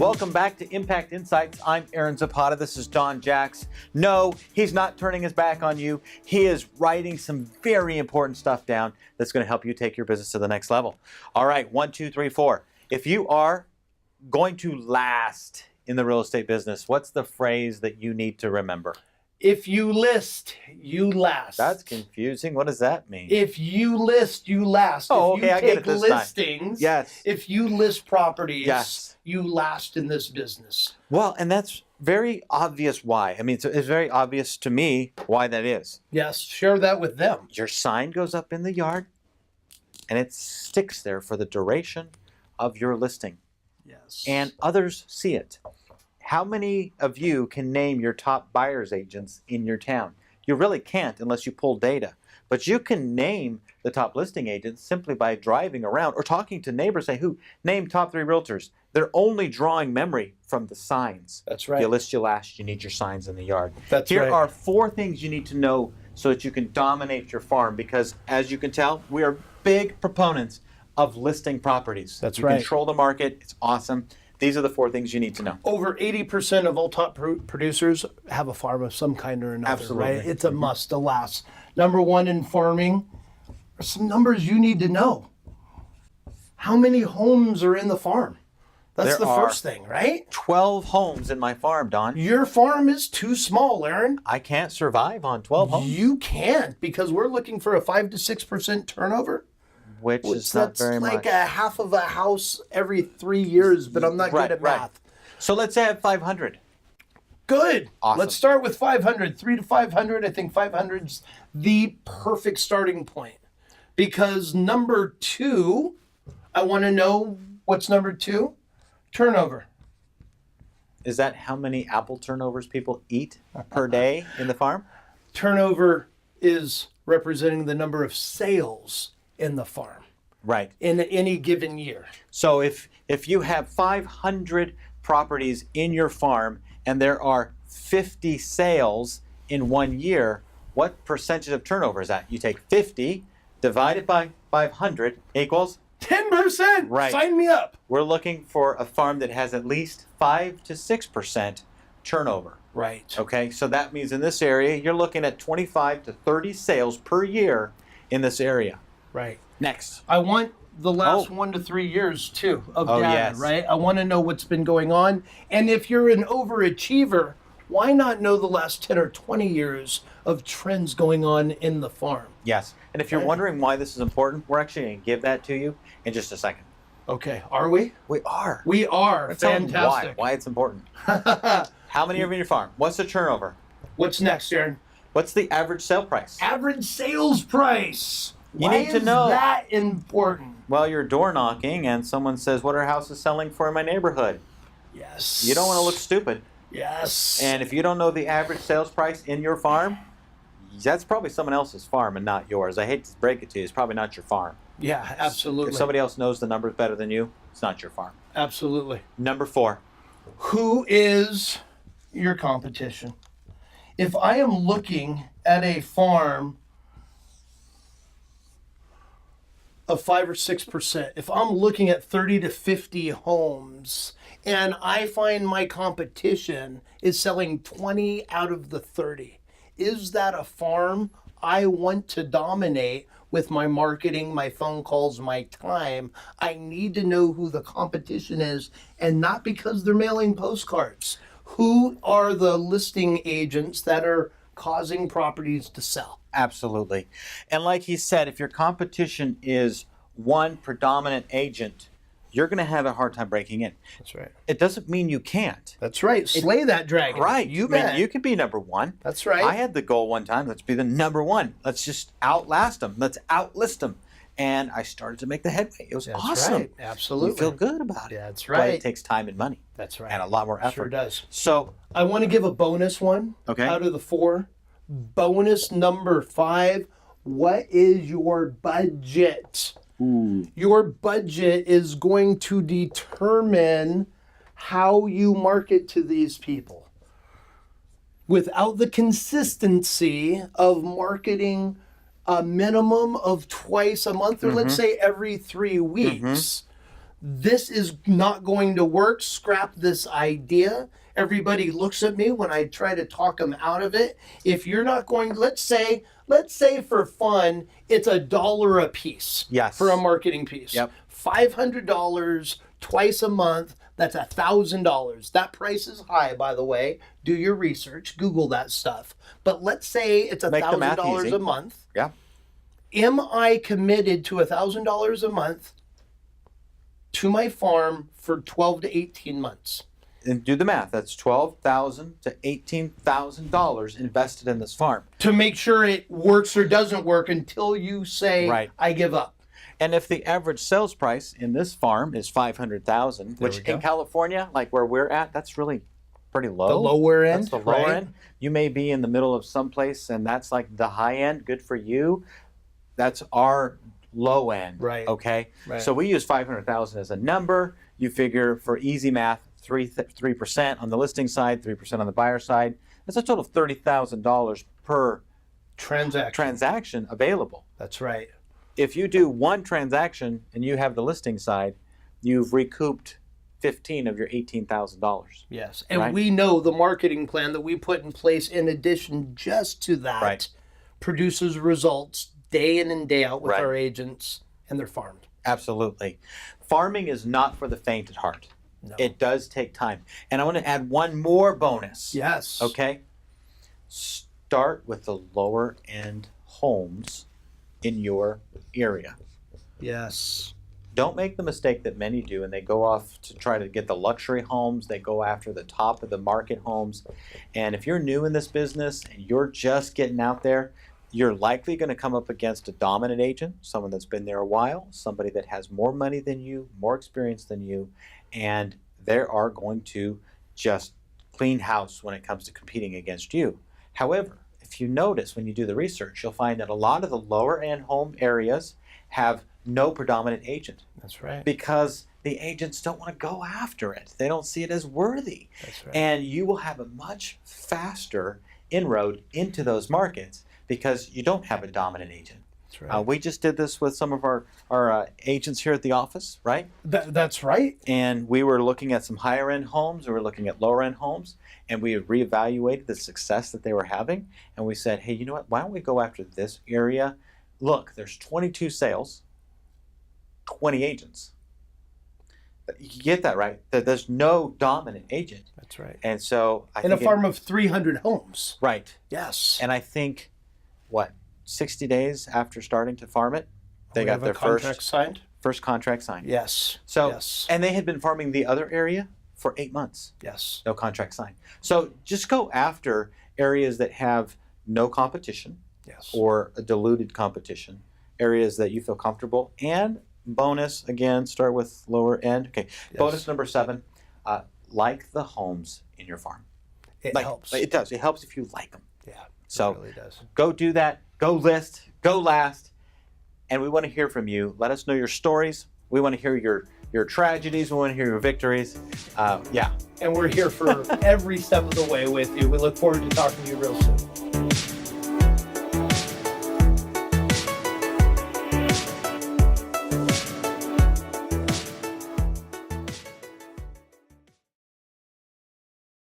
Welcome back to Impact Insights. I'm Aaron Zapata. This is Don Jacks. No, he's not turning his back on you. He is writing some very important stuff down that's going to help you take your business to the next level. All right, 1, 2, 3, 4. If you are going to last in the real estate business, what's the phrase that you need to remember? If you list, you last. That's confusing. What does that mean? If you list, you last. Oh, if okay, you I get it this time. listings, Yes. If you list properties, Yes. you last in this business. Well, and that's very obvious why. I mean, it's very obvious to me why that is. Yes, share that with them. Your sign goes up in the yard and it sticks there for the duration of your listing. Yes. And others see it. How many of you can name your top buyer's agents in your town? You really can't unless you pull data. But you can name the top listing agents simply by driving around or talking to neighbors. Say, name top 3 realtors. They're only drawing memory from the signs. That's right. You list, you last, you need your signs in the yard. That's Here right. are 4 things you need to know so that you can dominate your farm, because as you can tell, we are big proponents of listing properties. That's you right. Control the market. It's awesome. These are the 4 things you need to know. Over 80% of all top producers have a farm of some kind or another, Absolutely. right? It's a must, a last. Number 1 in farming are some numbers you need to know. How many homes are in the farm? That's There the are first thing, right? 12 homes in my farm, Don. Your farm is too small, Aaron. I can't survive on 12 homes, You can't, because we're looking for a 5 to 6% turnover. which is not That's very like much. a half of a house every 3 years, but I'm not good at math. So let's say I have 500. Good. Awesome. Let's start with 500. 3 to 500. I think 500's the perfect starting point. Because number 2, I want to know what's number 2? Turnover. Is that how many apple turnovers people eat per day in the farm? Turnover is representing the number of sales in the farm Right. in any given year. So if you have 500 properties in your farm and there are 50 sales in 1 year, what percentage of turnover is that? You take 50 divided by 500 equals, 10%. Right. Sign me up. we're looking for a farm that has at least 5 to 6% turnover. Right. Okay, so that means in this area, you're looking at 25 to 30 sales per year in this area. Right. Next. I want the last Oh. 1 to 3 years too of Oh, data, yes. right? I want to know what's been going on. And if you're an overachiever, why not know the last 10 or 20 years of trends going on in the farm? Yes. And if you're wondering why this is important, we're actually going to give that to you in just a second. Okay, are we? We are. We are. Tell them Fantastic. why it's important. How many are in your farm? What's the turnover? What's next, Aaron? What's the average sale price? Average sales price. You Why need to is know. that important? Well, you're door knocking and someone says, what are houses selling for in my neighborhood? Yes. You don't want to look stupid. Yes. And if you don't know the average sales price in your farm, that's probably someone else's farm and not yours. I hate to break it to you, it's probably not your farm. yeah, absolutely. If somebody else knows the numbers better than you, it's not your farm. Absolutely. Number 4. Who is your competition? If I am looking at a farm of 5 or 6%, if I'm looking at 30 to 50 homes and I find my competition is selling 20 out of the 30, is that a farm I want to dominate with my marketing, my phone calls, my time? I need to know who the competition is, and not because they're mailing postcards. Who are the listing agents that are causing properties to sell? Absolutely. And like he said, if your competition is one predominant agent, you're going to have a hard time breaking in. That's right. It doesn't mean you can't. That's right. Slay that dragon. Right. You I mean, bet. you could be number 1. That's right. I had the goal one time, let's be the number 1. Let's just outlast them. Let's outlist them. And I started to make the headway. It was That's awesome. right. Absolutely. You feel good about it. That's But right. it takes time and money That's right. and a lot more effort. Sure does. So, I want to give a bonus one. Okay. Out of the 4. Bonus number 5. What is your budget? Your budget is going to determine how you market to these people. Without the consistency of marketing a minimum of twice a month, or let's say every 3 weeks, this is not going to work. Scrap this idea. Everybody looks at me when I try to talk them out of it. If you're not going, let's say for fun, it's $1 a piece. Yes. For a marketing piece. Yep. $500 twice a month. That's $1,000. That price is high, by the way. Do your research. Google that stuff. But let's say it's Make the math $1,000 easy. a month. Yeah. Am I committed to $1,000 a month to my farm for 12 to 18 months? And do the math. That's $12,000 to $18,000 invested in this farm. To make sure it works or doesn't work until you say, Right. I give up. And if the average sales price in this farm is $500,000, which we go. in California, like where we're at, that's really pretty low. The lower end, That's the lower right? end. You may be in the middle of someplace, and that's like the high end. Good for you. That's our low end. Right. Okay. Right. So we use 500,000 as a number. You figure for easy math, 3% on the listing side, 3% on the buyer side. That's a total of $30,000 per transaction available. That's right. If you do one transaction and you have the listing side, you've recouped 15 of your $18,000. Yes. And Right. we know the marketing plan that we put in place in addition just to that Right. produces results day in and day out with Right. our agents and their farms. Absolutely. Farming is not for the faint at heart. No. It does take time. And I want to add one more bonus. Yes. Okay? Start with the lower end homes in your area. Yes. Don't make the mistake that many do, and they go off to try to get the luxury homes. They go after the top of the market homes. And if you're new in this business and you're just getting out there, you're likely going to come up against a dominant agent, someone that's been there a while, somebody that has more money than you, more experience than you, and they are going to just clean house when it comes to competing against you. However, if you notice when you do the research, you'll find that a lot of the lower end home areas have no predominant agent That's right. because the agents don't want to go after it. They don't see it as worthy. That's right. And you will have a much faster inroad into those markets because you don't have a dominant agent. That's right. We just did this with some of our agents here at the office, right? That's right. And we were looking at some higher end homes, we were looking at lower end homes, and we had reevaluated the success that they were having. And we said, hey, you know what? Why don't we go after this area? Look, there's 22 sales, 20 agents. You get that, right? That there's no dominant agent. That's right. And so I In a think farm of 300 homes. right. Yes. And I think, 60 days after starting to farm it, they We got have a their contract signed. first contract signed. Yes. So, yes. and they had been farming the other area for 8 months. Yes. No contract signed. So just go after areas that have no competition Yes. or a diluted competition, areas that you feel comfortable. And bonus, again, start with lower end. Okay. Yes. Bonus number 7, like the homes in your farm. It helps. It does. It helps if you like them. Yeah. So it really does. go do that. Go list. Go last. And we want to hear from you. Let us know your stories. We want to hear your tragedies. We want to hear your victories. Yeah. And we're here for every step of the way with you. We look forward to talking to you real soon.